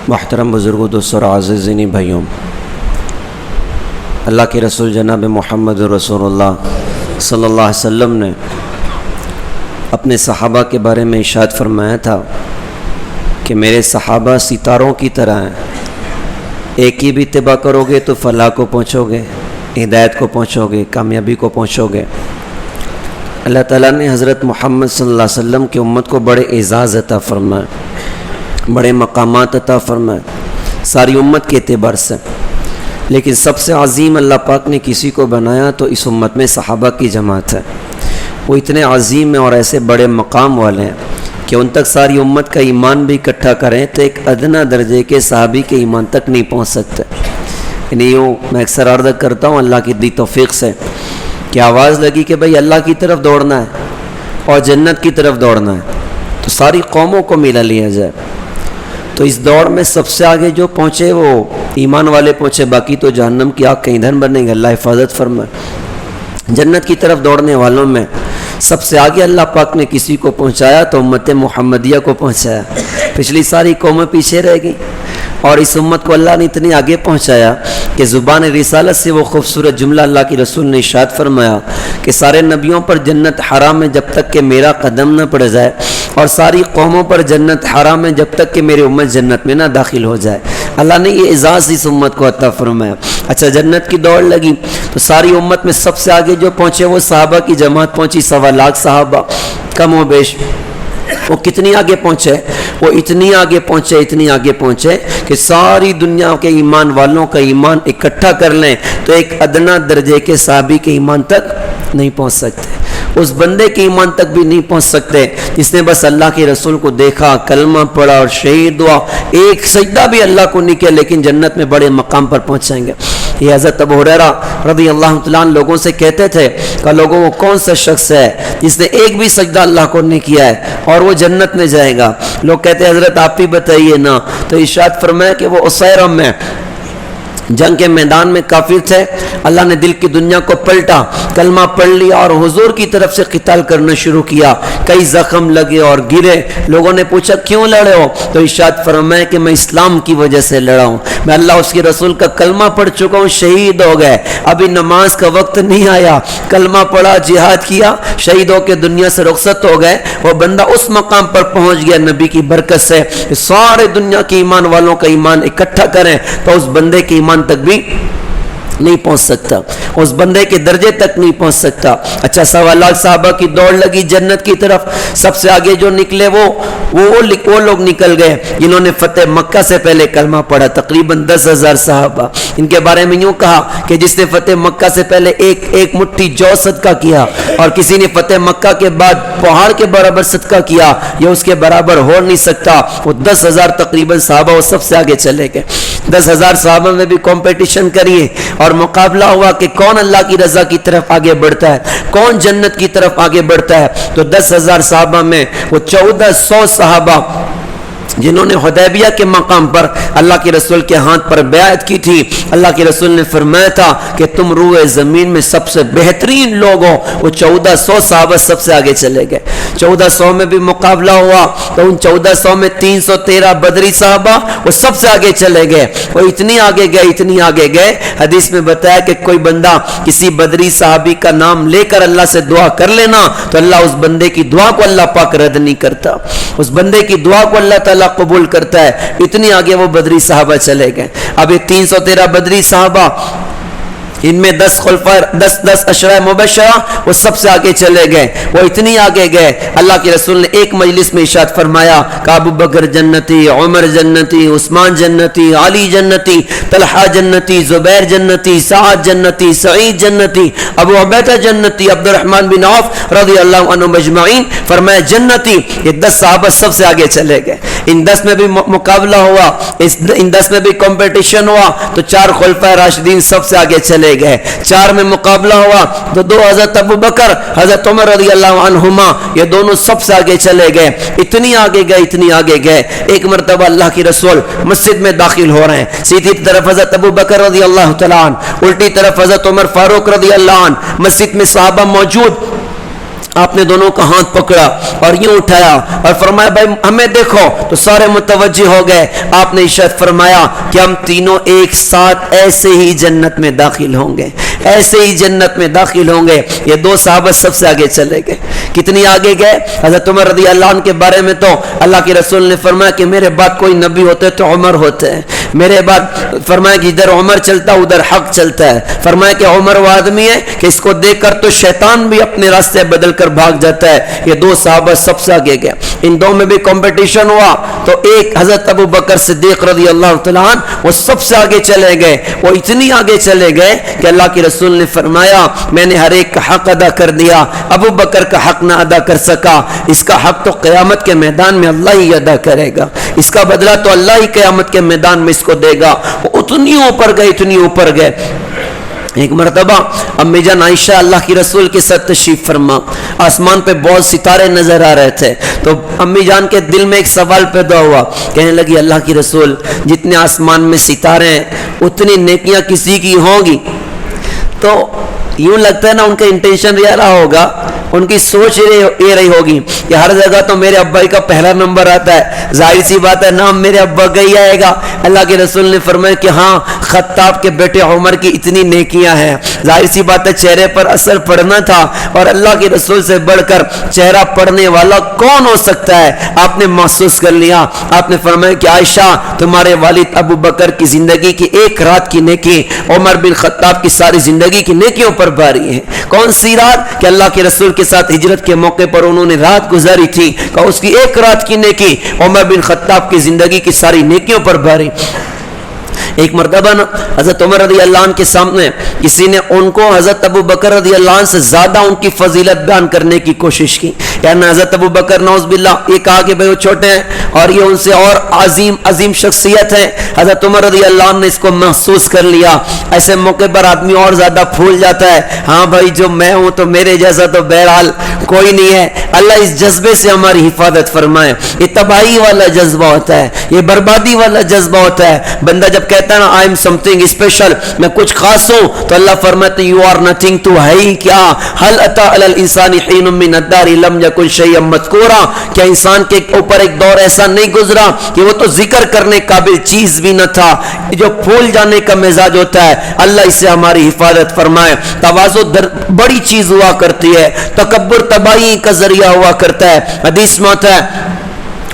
محترم بزرگوں، دوستوں اور عزیزین بھائیوں، اللہ کے رسول جناب محمد رسول اللہ صلی اللہ علیہ وسلم نے اپنے صحابہ کے بارے میں ارشاد فرمایا تھا کہ میرے صحابہ ستاروں کی طرح ہیں، ایک ہی بھی اتباع کرو گے تو فلاح کو پہنچو گے، ہدایت کو پہنچو گے، کامیابی کو پہنچو گے۔ اللہ تعالیٰ نے حضرت محمد صلی اللہ علیہ وسلم کی امت کو بڑے اعزاز عطا فرمائے، بڑے مقامات عطا فرمائے ساری امت کے اعتبار سے، لیکن سب سے عظیم اللہ پاک نے کسی کو بنایا تو اس امت میں صحابہ کی جماعت ہے۔ وہ اتنے عظیم ہیں اور ایسے بڑے مقام والے ہیں کہ ان تک ساری امت کا ایمان بھی اکٹھا کریں تو ایک ادنا درجے کے صحابی کے ایمان تک نہیں پہنچ سکتے۔ یعنی یوں میں اکثر عرض کرتا ہوں اللہ کی دی توفیق سے کہ آواز لگی کہ بھئی اللہ کی طرف دوڑنا ہے اور جنت کی طرف دوڑنا ہے تو ساری قوموں کو ملا لیا جائے، تو اس دوڑ میں سب سے آگے جو پہنچے وہ ایمان والے پہنچے، باقی تو جہنم کی آگ کا ایندھن بنیں گے، اللہ حفاظت فرمائے۔ جنت کی طرف دوڑنے والوں میں سب سے آگے اللہ پاک نے کسی کو پہنچایا تو امت محمدیہ کو پہنچایا، پچھلی ساری قومیں پیچھے رہ گئی اور اس امت کو اللہ نے اتنی آگے پہنچایا کہ زبان رسالت سے وہ خوبصورت جملہ اللہ کی رسول نے ارشاد فرمایا کہ سارے نبیوں پر جنت حرام ہے جب تک کہ میرا قدم نہ پڑ جائے، اور ساری قوموں پر جنت حرام ہے جب تک کہ میری امت جنت میں نہ داخل ہو جائے۔ اللہ نے یہ اعزاز اس امت کو عطا فرمایا۔ اچھا، جنت کی دوڑ لگی تو ساری امت میں سب سے آگے جو پہنچے وہ صحابہ کی جماعت پہنچی، 1.25 لاکھ صحابہ کم و بیش۔ وہ کتنی آگے پہنچے؟ وہ اتنی آگے پہنچے کہ ساری دنیا کے ایمان والوں کا ایمان اکٹھا کر لیں تو ایک ادنا درجے کے صحابی کے ایمان تک نہیں پہنچ سکتے، اس بندے کے ایمان تک بھی نہیں پہنچ سکتے جس نے بس اللہ کے رسول کو دیکھا، کلمہ پڑھا اور شہید ہوا، ایک سجدہ بھی اللہ کو نہیں کیا، لیکن جنت میں بڑے مقام پر پہنچیں گے۔ یہ حضرت ابو ہریرہ رضی اللہ تعالیٰ عنہ لوگوں سے کہتے تھے کہ لوگوں وہ کون سا شخص ہے جس نے ایک بھی سجدہ اللہ کو نہیں کیا ہے اور وہ جنت میں جائے گا؟ لوگ کہتے ہیں حضرت آپ ہی بتائیے نا، تو ارشاد فرمایا کہ وہ اسیرہ میں جنگ کے میدان میں کافر تھے، اللہ نے دل کی دنیا کو پلٹا، کلمہ پڑھ لیا اور حضور کی طرف سے قتال کرنا شروع کیا، کئی زخم لگے اور گرے۔ لوگوں نے پوچھا کیوں لڑے ہو؟ تو ارشاد فرمایا کہ میں اسلام کی وجہ سے لڑا ہوں، میں اللہ اس کے رسول کا کلمہ پڑھ چکا ہوں، شہید ہو گئے، ابھی نماز کا وقت نہیں آیا، کلمہ پڑھا، جہاد کیا، شہید ہو کے دنیا سے رخصت ہو گئے۔ وہ بندہ اس مقام پر پہنچ گیا نبی کی برکت سے کہ سارے دنیا کے ایمان والوں کا ایمان اکٹھا کریں تو اس بندے کے ایمان تک بھی نہیں پہنچ سکتا، اس بندے کے درجے تک نہیں پہنچ سکتا۔ اچھا، 1.25 لاکھ صحابہ کی دوڑ لگی جنت کی طرف، سب سے آگے جو نکلے وہ لوگ نکل گئے جنہوں نے فتح مکہ سے پہلے کلمہ پڑھا، تقریباً 10,000 صحابہ۔ ان کے بارے میں یوں کہا کہ جس نے فتح مکہ سے پہلے ایک مٹھی جو صدقہ کیا اور کسی نے فتح مکہ کے بعد پہاڑ کے برابر صدقہ کیا، یہ اس کے برابر ہو نہیں سکتا۔ وہ 10,000 تقریباً صحابہ وہ سب سے آگے چلے گئے۔ 10,000 صحابہ میں بھی کمپٹیشن کریے اور مقابلہ ہوا کہ کون اللہ کی رضا کی طرف آگے بڑھتا ہے، کون جنت کی طرف آگے بڑھتا ہے۔ تو 10,000 صحابہ میں وہ 1400 صحابہ جنہوں نے حدیبیہ کے مقام پر اللہ کے رسول کے ہاتھ پر بیعت کی تھی، اللہ کے رسول نے فرمایا تھا کہ تم روئے زمین میں سب سے بہترین لوگ ہو، وہ 1400 صحابہ سب سے آگے چلے گئے۔ 1400 میں بھی مقابلہ ہوا تو ان 1400 میں 313 بدری صحابہ وہ سب سے آگے چلے گئے۔ وہ اتنی آگے گئے، حدیث میں بتایا کہ کوئی بندہ کسی بدری صحابی کا نام لے کر اللہ سے دعا کر لینا تو اللہ اس بندے کی دعا کو اللہ پاک رد نہیں کرتا، اس بندے کی دعا کو اللہ تعالیٰ قبول کرتا ہے۔ اتنی آگے وہ بدری صحابہ چلے گئے۔ اب یہ 313 بدری صحابہ، ان میں 10 اشرہ مبشرہ وہ سب سے آگے چلے گئے۔ وہ اتنی آگے گئے، اللہ کے رسول نے ایک مجلس میں ارشاد فرمایا کہ ابو بکر جنتی، عمر جنتی، عثمان جنتی، علی جنتی، طلحہ جنتی، زبیر جنتی، سعد جنتی، سعید جنتی، ابو عبیدہ جنتی، عبد الرحمن بن عوف رضی اللہ عنہ مجمعین، فرمایا جنتی۔ یہ 10 صحابہ سب سے آگے چلے گئے۔ ان 10 میں بھی مقابلہ ہوا، ان 10 میں بھی کمپٹیشن ہوا تو 4 خلفائے راشدین سب سے آگے چلے گئے۔ 4 میں مقابلہ ہوا تو 2 حضرت ابو بکر، حضرت عمر رضی اللہ عنہما، یہ دونوں سب سے آگے چلے گئے۔ اتنی آگے گئے، ایک مرتبہ اللہ کی رسول مسجد میں داخل ہو رہے ہیں، سیدھی طرف حضرت ابو بکر رضی اللہ تعالیٰ عنہ، الٹی طرف حضرت عمر فاروق رضی اللہ عنہ، مسجد میں صحابہ موجود۔ آپ نے دونوں کا ہاتھ پکڑا اور یوں اٹھایا اور فرمایا بھائی ہمیں دیکھو، تو سارے متوجہ ہو گئے. آپ نے ارشاد فرمایا کہ ہم تینوں ایک ساتھ ایسے ہی جنت میں داخل ہوں گے، ایسے ہی جنت میں داخل ہوں گے. یہ دو صحابہ سب سے آگے چلے گئے. کتنی آگے گئے؟ حضرت عمر رضی اللہ عنہ کے بارے میں تو اللہ کے رسول نے فرمایا کہ میرے بعد کوئی نبی ہوتے تو عمر ہوتے ہیں. میرے بعد فرمایا کہ ادھر عمر چلتا ادھر حق چلتا ہے. فرمایا کہ عمر وہ آدمی ہے کہ اس کو دیکھ کر تو شیطان بھی اپنے راستے بدل کر بھاگ جاتا ہے. یہ دو صحابہ سب سے آگے گئے. ان دو میں بھی کمپٹیشن ہوا تو ایک حضرت ابو بکر صدیق رضی اللہ تعالیٰ عنہ وہ سب سے آگے چلے گئے. وہ اتنی آگے چلے گئے کہ اللہ کے رسول نے فرمایا میں نے ہر ایک کا حق ادا کر دیا، ابو بکر کا حق نہ ادا کر سکا، اس کا حق تو قیامت کے میدان میں اللہ ہی ادا کرے گا، اس کا بدلہ تو اللہ ہی قیامت کے میدان میں اس کو دے گا. وہ اتنی اوپر گئے، اتنی اوپر گئے. ایک مرتبہ امی جان عائشہ اللہ کی رسول کے ساتھ تشریف فرما، آسمان پہ بہت ستارے نظر آ رہے تھے. تو امی جان کے دل میں ایک سوال پیدا ہوا، کہنے لگی اللہ کی رسول جتنے آسمان میں ستارے ہیں اتنی نیکیاں کسی کی ہوں گی. تو یوں لگتا ہے نا ان کا انٹینشن یہ رہا ہوگا، ان کی سوچ یہ رہی ہوگی کہ ہر جگہ تو میرے ابا کا پہلا نمبر آتا ہے، ظاہر سی بات ہے نام میرے ابا کا ہی آئے گا. اللہ کے رسول نے فرمایا کہ ہاں خطاب کے بیٹے عمر کی اتنی نیکیاں ہیں. ظاہر سی بات ہے چہرے پر اثر پڑنا تھا، اور اللہ کے رسول سے بڑھ کر چہرہ پڑنے والا کون ہو سکتا ہے؟ آپ نے محسوس کر لیا. آپ نے فرمایا کہ عائشہ تمہارے والد ابو بکر کی زندگی کی ایک رات کی نیکی عمر بن خطاب کی ساری زندگی کی نیکیوں پر بھاری ہے. کون سی رات؟ کہ اللہ کے رسول کے ساتھ ہجرت کے موقع پر انہوں نے رات گزاری تھی، کہ اس کی ایک رات کی نیکی عمر بن خطاب کی زندگی کی ساری نیکیوں پر بھاری. ایک مرتبہ حضرت عمر رضی اللہ عنہ کے سامنے کسی نے ان کو حضرت ابو بکر رضی اللہ عنہ سے زیادہ ان کی فضیلت بیان کرنے کی کوشش کی. یعنی حضرت ابو بکر نعوذ باللہ یہ کہا کہ بھئی وہ چھوٹے ہیں اور یہ ان سے اور عظیم شخصیت ہے. حضرت عمر رضی اللہ عنہ نے اس کو محسوس کر لیا. ایسے موقع پر آدمی اور زیادہ پھول جاتا ہے، ہاں بھائی جو میں ہوں تو میرے جیسا تو بہرحال کوئی نہیں ہے. اللہ اس جذبے سے ہماری حفاظت فرمائے. یہ تباہی والا جذبہ ہوتا ہے، یہ بربادی والا جذبہ ہوتا ہے. بندہ جب کہتا ہے نا I am some thing special, میں کچھ خاص ہوں، تو اللہ فرماتے یو آر نتھنگ، تو ہے ہی کیا. هل اتى على الانسان حين من الدار لم يكن شيئا مذكورا، کیا انسان کے اوپر ایک دور ایسا نہیں گزرا کہ وہ تو ذکر کرنے قابل چیز بھی نہ تھا. جو پھول جانے کا مزاج ہوتا ہے اللہ اس سے ہماری حفاظت فرمائے. تواضع بڑی چیز ہوا کرتی ہے، تکبر تباہی کا ذریعہ ہوا کرتا ہے. حدیث میں آتا ہے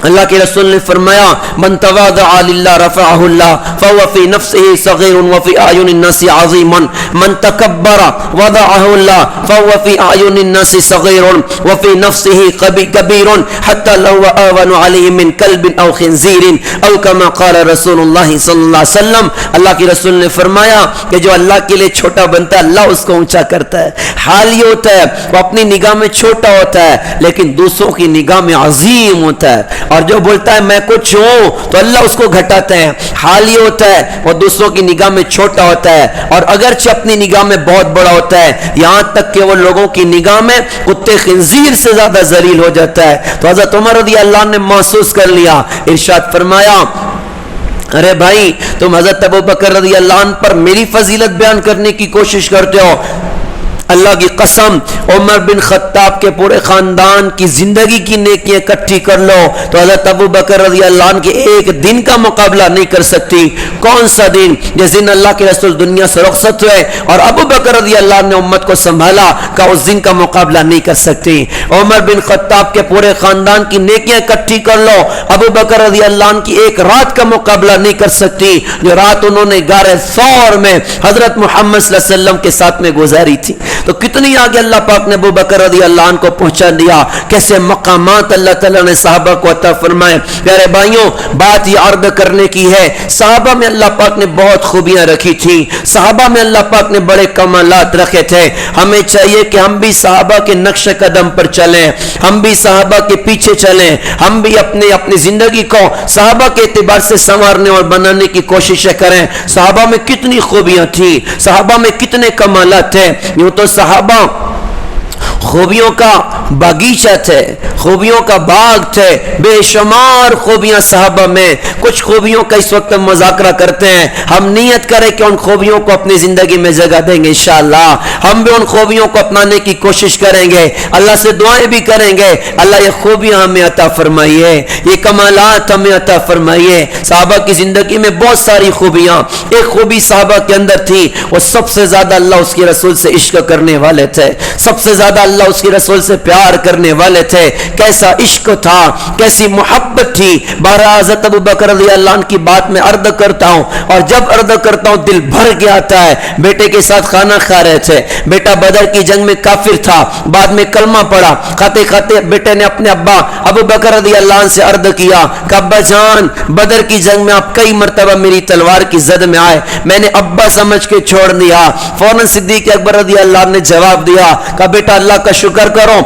اللہ کے رسول نے فرمایا من تواضع للہ رفعہ اللہ فهو فی نفسه صغیر وفی اعین الناس عظیم، من تکبر وضعہ اللہ فهو فی اعین الناس صغیر وفی نفسه کبیر حتی لو آون علیہ من کلب او خنزیر او کما قال رسول اللہ صلی اللہ علیہ وسلم. اللہ کے رسول نے فرمایا کہ جو اللہ کے لیے چھوٹا بنتا ہے اللہ اس کو اونچا کرتا ہے. حال یہ ہوتا ہے وہ اپنی نگاہ میں چھوٹا ہوتا ہے لیکن دوسروں کی نگاہ میں عظیم ہوتا ہے، اور جو بولتا ہے میں کچھ ہوں تو اللہ اس کو گھٹاتے ہیں. حال یہ ہوتا ہے وہ دوسروں کی نگاہ میں چھوٹا ہوتا ہے اور اگرچہ اپنی نگاہ میں بہت بڑا ہوتا ہے، یہاں تک کہ وہ لوگوں کی نگاہ میں کتے خنزیر سے زیادہ ذلیل ہو جاتا ہے. تو حضرت عمر رضی اللہ عنہ نے محسوس کر لیا. ارشاد فرمایا ارے بھائی تم حضرت ابو بکر رضی اللہ عنہ پر میری فضیلت بیان کرنے کی کوشش کرتے ہو. اللہ کی قسم عمر بن خطاب کے پورے خاندان کی زندگی کی نیکیاں اکٹھی کر لو تو حضرت ابو بکر رضی اللہ عنہ کے ایک دن کا مقابلہ نہیں کر سکتی. کون سا دن؟ جس دن اللہ کے رسول دنیا سے رخصت ہوئے اور ابو بکر رضی اللہ عنہ نے امت کو سنبھالا کا اس دن کا مقابلہ نہیں کر سکتی. عمر بن خطاب کے پورے خاندان کی نیکیاں اکٹھی کر لو، ابو بکر رضی اللہ عنہ کی ایک رات کا مقابلہ نہیں کر سکتی جو رات انہوں نے غار ثور میں حضرت محمد صلی اللہ علیہ وسلم کے ساتھ میں گزاری تھی. تو کتنی آگے اللہ پاک نے ابو بکر رضی اللہ عنہ کو پہنچا دیا، کیسے مقامات اللہ تعالیٰ نے صحابہ کو عطا فرمائے. پیارے بھائیوں بات یہ عرض کرنے کی ہے صحابہ میں اللہ پاک نے بہت خوبیاں رکھی تھی، صحابہ میں اللہ پاک نے بڑے کمالات رکھے تھے. ہمیں چاہیے کہ ہم بھی صحابہ کے نقش قدم پر چلیں، ہم بھی صحابہ کے پیچھے چلیں، ہم بھی اپنی زندگی کو صحابہ کے اعتبار سے سنوارنے اور بنانے کی کوششیں کریں. صحابہ میں کتنی خوبیاں تھیں، صحابہ میں کتنے کمالات تھے. یوں تو صحابہ خوبیوں کا باغیچہ تھے, خوبیوں کا باغ تھے, بے شمار خوبیاں صحابہ میں. کچھ خوبیوں کا اس وقت مذاکرہ کرتے ہیں, ہم نیت کریں کہ ان خوبیوں کو اپنی زندگی میں جگہ دیں گے انشاءاللہ. ہم بھی ان خوبیوں کو اپنانے کی کوشش کریں گے, اللہ سے دعائیں بھی کریں گے, اللہ یہ خوبیاں ہمیں عطا فرمائیے, یہ کمالات ہمیں عطا فرمائیے. صحابہ کی زندگی میں بہت ساری خوبیاں. ایک خوبی صحابہ کے اندر تھی, وہ سب سے زیادہ اللہ اس کے رسول سے عشق کرنے والے تھے, سب سے زیادہ اللہ اس کے رسول سے پیار کرنے والے تھے. کیسا عشق تھا, کیسی محبت تھی. بہرحال حضرت ابوبکر رضی اللہ عنہ کی بات میں عرض کرتا ہوں, اور جب عرض کرتا ہوں دل بھر گیا آتا ہے. بیٹے کے ساتھ کھانا کھا رہے تھے, بیٹا بدر کی جنگ میں کافر تھا, بعد میں کلمہ پڑا. کھاتے کھاتے بیٹے نے اپنے ابا ابوبکر رضی اللہ عنہ سے عرض کیا کہ ابا جان, بدر کی جنگ میں آپ کئی مرتبہ میری تلوار کی زد میں آئے, میں نے ابا سمجھ کے چھوڑ دیا. فوراً صدیق اکبر رضی اللہ عنہ نے جواب دیا کہ بیٹا اللہ کا شکر کرو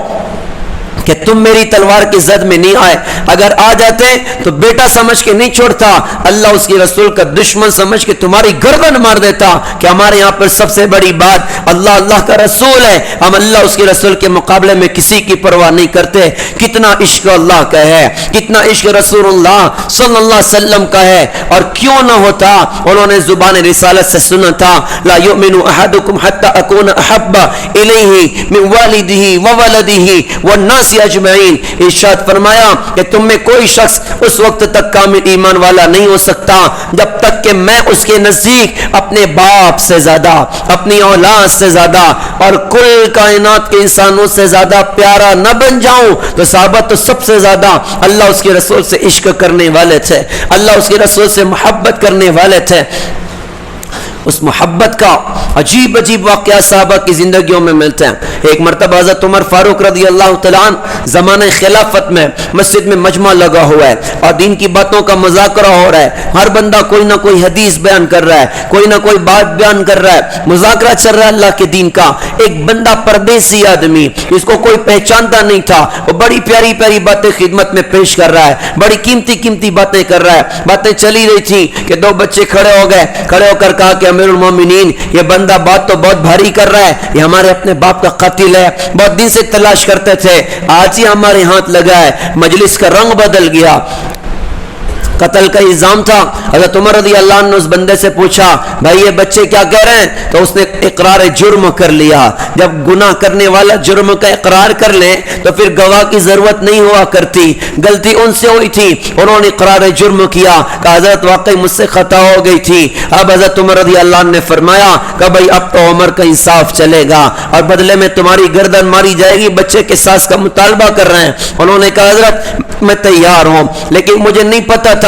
کہ تم میری تلوار کی زد میں نہیں آئے, اگر آ جاتے تو بیٹا سمجھ کے نہیں چھوڑتا, اللہ اس کے رسول کا دشمن سمجھ کے تمہاری گردن مار دیتا. کہ ہمارے یہاں پر سب سے بڑی بات, اللہ اللہ کا رسول ہے, ہم اللہ اس کے رسول کے مقابلے میں کسی کی پرواہ نہیں کرتے. کتنا عشق اللہ کا ہے, کتنا عشق رسول اللہ صلی اللہ علیہ وسلم کا ہے. اور کیوں نہ ہوتا, انہوں نے زبان رسالت سے سنا تھا, لا یؤمن احدکم حتی اکون احب الیہ من والدہ وولدہ والناس اجمعین. ارشاد فرمایا کہ تم میں کوئی شخص اس وقت تک کامل ایمان والا نہیں ہو سکتا جب تک کہ میں اس کے نزدیک اپنے باپ سے زیادہ, اپنی اولاد سے زیادہ اور کل کائنات کے انسانوں سے زیادہ پیارا نہ بن جاؤں. تو صحابہ تو سب سے زیادہ اللہ اس کے رسول سے عشق کرنے والے تھے, اللہ اس کے رسول سے محبت کرنے والے تھے. اس محبت کا عجیب عجیب واقعہ صحابہ کی زندگیوں میں ملتے ہیں. ایک مرتبہ حضرت عمر فاروق رضی اللہ تعالیٰ عنہ زمانہ خلافت میں مسجد میں مجمع لگا ہوا ہے اور دین کی باتوں کا مذاکرہ ہو رہا ہے. ہر بندہ کوئی نہ کوئی حدیث بیان کر رہا ہے, کوئی نہ کوئی بات بیان کر رہا ہے, مذاکرہ چل رہا ہے اللہ کے دین کا. ایک بندہ پردیسی آدمی, اس کو کوئی پہچانتا نہیں تھا, وہ بڑی پیاری پیاری باتیں خدمت میں پیش کر رہا ہے, بڑی قیمتی قیمتی باتیں کر رہا ہے. باتیں چلی رہی تھی کہ دو بچے کھڑے ہو گئے, کھڑے ہو کر کہا کہ امیر المومنین, یہ بندہ بات تو بہت بھاری کر رہا ہے, یہ ہمارے اپنے باپ کا قاتل ہے, بہت دن سے تلاش کرتے تھے, آج ہی ہمارے ہاتھ لگا ہے. مجلس کا رنگ بدل گیا, قتل کا الزام تھا. حضرت عمر رضی اللہ عنہ اس بندے سے پوچھا, بھائی یہ بچے کیا کہہ رہے ہیں؟ تو اس نے اقرار جرم کر لیا. جب گناہ کرنے والا جرم کا اقرار کر لے تو پھر گواہ کی ضرورت نہیں ہوا کرتی. غلطی ان سے ہوئی تھی, انہوں نے اقرار جرم کیا کہ حضرت واقعی مجھ سے خطا ہو گئی تھی. اب حضرت عمر رضی اللہ عنہ نے فرمایا کہ بھائی اب تو عمر کا انصاف چلے گا اور بدلے میں تمہاری گردن ماری جائے گی. بچے کے ساس کا مطالبہ کر رہے ہیں. انہوں نے کہا حضرت میں تیار ہوں, لیکن مجھے نہیں پتا تھا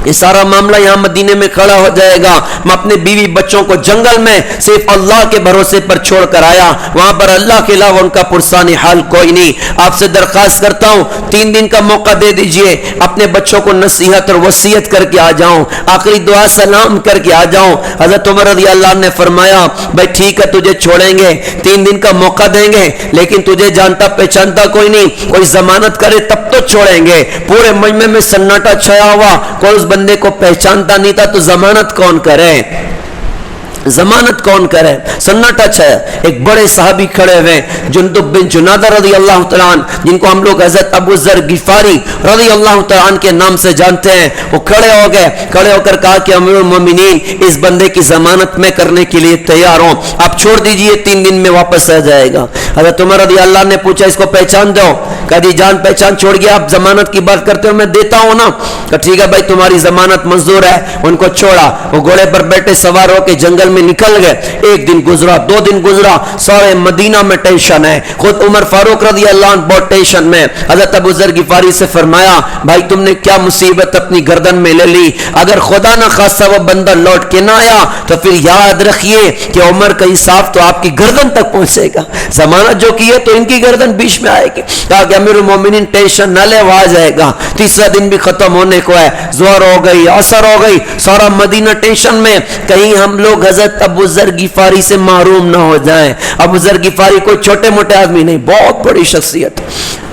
یہ سارا معاملہ یہاں مدینے میں کھڑا ہو جائے گا. میں اپنے بیوی بچوں کو جنگل میں صرف اللہ کے بھروسے پر چھوڑ کر آیا, وہاں پر اللہ کے علاوہ ان کا پرسان حال کوئی نہیں. آپ سے درخواست کرتا ہوں 3 دن کا موقع دے دیجئے, اپنے بچوں کو نصیحت اور وصیت کر کے آ جاؤں, آخری دعا سلام کر کے آ جاؤں. حضرت عمر رضی اللہ عنہ نے فرمایا بھائی ٹھیک ہے, تجھے چھوڑیں گے, 3 دن کا موقع دیں گے, لیکن تجھے جانتا پہچانتا کوئی نہیں, کوئی ضمانت کرے تب تو چھوڑیں گے. پورے مجمع میں سناٹا چھایا ہوا, کوئی اس بندے کو پہچانتا نہیں تھا, تو ضمانت کون کرے, ضمانت کون کرے؟ سناٹا چھایا. ایک بڑے صحابی کھڑے ہوئے, جندب بن جنادہ رضی اللہ تعالیٰ عنہ, جن کو ہم لوگ حضرت ابو ذر غفاری رضی اللہ تعالیٰ عنہ کے نام سے جانتے ہیں. وہ کھڑے ہو گئے, کھڑے ہو کر کہا کہ امیر المومنین اس بندے کی ضمانت میں کرنے کے لیے تیار ہوں, آپ چھوڑ دیجئے, 3 دن میں واپس آ جائے گا. حضرت عمر رضی اللہ نے پوچھا اس کو پہچان دو؟ کہا جی جان پہچان چھوڑ گیا, آپ ضمانت کی بات کرتے ہو, میں دیتا ہوں نا. کہا ٹھیک ہے بھائی تمہاری ضمانت منظور ہے. ان کو چھوڑا, وہ گھوڑے پر بیٹھے سوار ہو کے جنگل میں نکل گئے. 1 دن گزرا, 2 دن گزرا, سارے مدینہ میں ٹینشن ہے. خود عمر فاروق رضی اللہ عنہ بہت ٹینشن میں. حضرت ابو ذر غفاری سے فرمایا بھائی تم نے کیا مصیبت اپنی گردن میں لے لی, اگر خدا نہ خاصا وہ بندہ لوٹ کے نہ آیا تو پھر یاد رکھیے کہ عمر کا انصاف تو آپ کی گردن تک پہنچے گا. ضمانت جو کی ہے تو ان کی گردن بیچ میں آئے گی. کہا کہ امیر المومنین ٹینشن نہ لے, وہ آ جائے گا. 3 دن بھی ختم ہونے کو ہے, ظہر ہو گئی, عصر ہو گئی, سارا مدینہ ٹینشن میں, کہیں ہم لوگ حضرت ابو ذر غفاری سے محروم نہ ہو جائیں. ابو ذر غفاری کوئی چھوٹے موٹے آدمی نہیں, بہت بڑی شخصیت,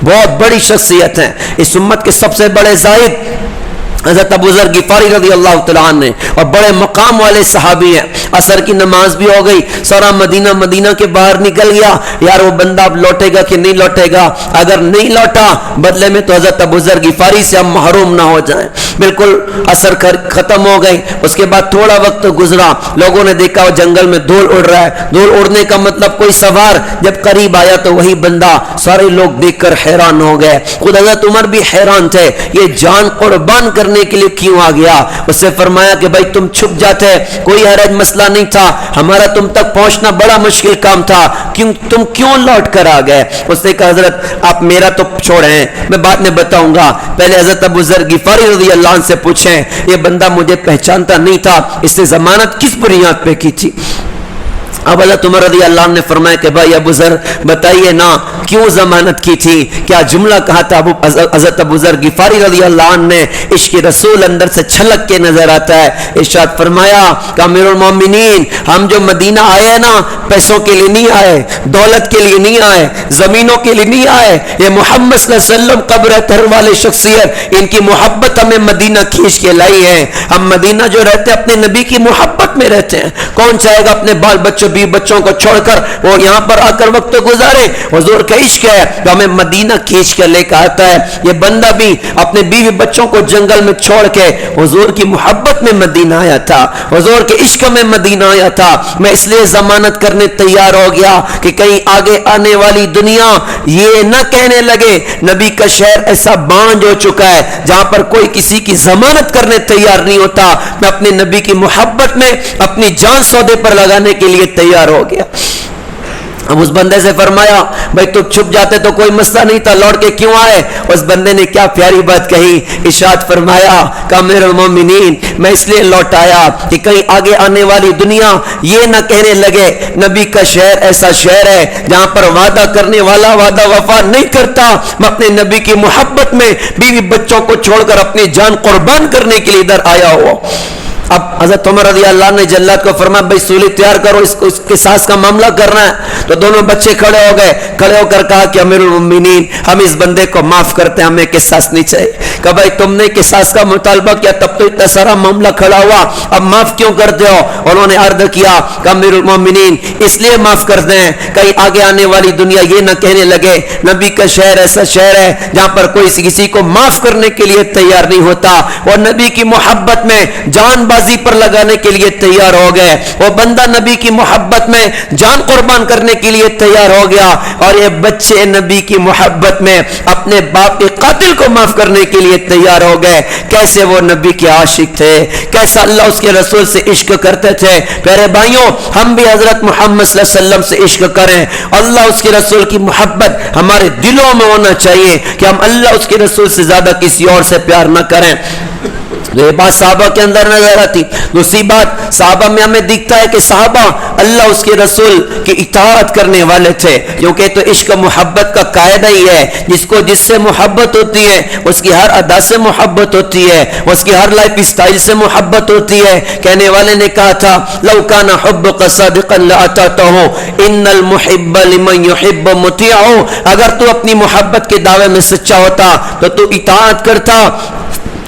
بہت بڑی شخصیت ہے. اس امت کے سب سے بڑے زاہد حضرت ابو ذر غفاری رضی اللہ تعالیٰ عنہ نے، اور بڑے مقام والے صحابی ہیں. عصر کی نماز بھی ہو گئی، سارا مدینہ کے باہر نکل گیا. یار وہ بندہ اب لوٹے گا کہ نہیں لوٹے گا؟ اگر نہیں لوٹا بدلے میں تو حضرت ابو ذر غفاری سے ہم محروم نہ ہو جائیں. بالکل عصر ختم ہو گئی. اس کے بعد تھوڑا وقت گزرا، لوگوں نے دیکھا وہ جنگل میں دھول اڑ رہا ہے. دھول اڑنے کا مطلب کوئی سوار جب قریب آیا تو وہی بندہ. سارے لوگ دیکھ کر حیران ہو گئے. خود حضرت عمر بھی حیران تھے، یہ جان قربان کرنے کے لیے کیوں آ گیا؟ اس سے فرمایا کہ بھائی تم چھپ جاتے، کوئی حرج مسئلہ نہیں تھا، ہمارا تم تک پہنچنا بڑا مشکل کام تھا، تم کیوں لوٹ کر آ گئے؟ اس نے کہا حضرت آپ میرا تو چھوڑیں، میں بعد میں بتاؤں گا، پہلے حضرت ابو ذر غفاری رضی اللہ عنہ سے پوچھیں یہ بندہ مجھے پہچانتا نہیں تھا، اس نے ضمانت کس بنیاد پہ کی تھی؟ اب حضرت عمر رضی اللہ عنہ نے فرمایا کہ بھائی ابو ذر بتائیے نا کیوں ضمانت کی تھی، کیا جملہ کہا تھا؟ حضرت ابو ذر غفاری رضی اللہ عنہ نے عشق رسول اندر سے چھلک کے نظر آتا ہے، ارشاد فرمایا کہ امیر المومنین ہم جو مدینہ آئے ہیں نا پیسوں کے لیے نہیں آئے، دولت کے لیے نہیں آئے، زمینوں کے لیے نہیں آئے، یہ محمد صلی اللہ علیہ وسلم قبر طہر والے شخصیت ان کی محبت ہمیں مدینہ کھینچ کے لائی ہے. ہم مدینہ جو رہتے اپنے نبی کی محبت میں رہتے ہیں، کون چاہے گا اپنے بال بچوں بچوں کو چھوڑ کر وہ یہاں پر آ کر وقت گزارے؟ حضور کا عشق ہے تو ہمیں مدینہ کھینچ کر لے کے آتا ہے. یہ بندہ بھی اپنے بیوی بچوں کو جنگل میں چھوڑ کے حضور کی محبت میں مدینہ آیا تھا، حضور کے عشق میں مدینہ آیا تھا. میں اس لیے ضمانت کرنے تیار ہو گیا کہ کہیں آگے آنے والی دنیا یہ نہ کہنے لگے نبی کا شہر ایسا بانجھ ہو چکا ہے جہاں پر کوئی کسی کی ضمانت کرنے تیار نہیں ہوتا. میں اپنے نبی کی محبت میں اپنی جان سودے پر لگانے کے لیے تیار ہو گیا. اب اس بندے سے فرمایا بھائی تو چھپ جاتے تو کوئی مسئلہ نہیں تھا، لوٹ کے کیوں آئے؟ اس بندے نے کیا پیاری بات کہی، ارشاد فرمایا کہ امیر المومنین میں اس لیے لوٹ آیا کہ کہیں آگے آنے والی دنیا یہ نہ کہنے لگے نبی کا شہر ایسا شہر ہے جہاں پر وعدہ کرنے والا وعدہ وفا نہیں کرتا. میں اپنے نبی کی محبت میں بیوی بچوں کو چھوڑ کر اپنی جان قربان کرنے کے لیے ادھر آیا ہوا. اب حضرت عمر رضی اللہ عنہ نے جلاد کو فرمایا بھائی سولی تیار کرو، اس کے ساس کا معاملہ کرنا ہے. تو دونوں بچے کھڑے ہو گئے، کھڑے ہو کر کہا کہ امیر المومنین ہم اس بندے کو معاف کرتے ہیں، ہمیں قصاص نہیں چاہیے. کہ بھائی تم نے قصاص کا مطالبہ کیا تب تو اتنا سارا معاملہ کھڑا ہوا، اب معاف کیوں کرتے ہو؟ انہوں نے عرض کیا کہ امیر المومنین اس لیے معاف کر دیں کہیں آگے آنے والی دنیا یہ نہ کہنے لگے نبی کا شہر ایسا شہر ہے جہاں پر کوئی کسی کو معاف کرنے کے لیے تیار نہیں ہوتا. اور نبی کی محبت میں جان بازی پر لگانے کے لیے تیار ہو گئے. وہ بندہ نبی کی محبت میں جان قربان کرنے کے لیے تیار ہو گیا، اور یہ بچے نبی کی محبت میں اپنے باپ کے قاتل کو معاف کرنے کے لیے تیار ہو گئے. کیسے وہ نبی کے عاشق تھے، کیسا اللہ اس کے رسول سے عشق کرتے تھے. پیارے بھائیوں ہم بھی حضرت محمد صلی اللہ علیہ وسلم سے عشق کریں. اللہ اس کے رسول کی محبت ہمارے دلوں میں ہونا چاہیے کہ ہم اللہ اس کے رسول سے زیادہ کسی اور سے پیار نہ کریں. یہ بات صحابہ کے اندر نظر آتی. دوسری بات صحابہ میں ہمیں دکھتا ہے کہ صحابہ اللہ اس کے رسول کی اطاعت کرنے والے تھے، کیونکہ تو عشق محبت کا قاعدہ ہی ہے جس کو جس سے محبت ہوتی ہے اس کی ہر ادا سے محبت ہوتی ہے، اس کی ہر لائف اسٹائل سے محبت ہوتی ہے. کہنے والے نے کہا تھا لو کان حبک صادقا لاتعته ان المحب لمن يحب مطیع. اگر تو اپنی محبت کے دعوے میں سچا ہوتا تو اطاعت کرتا.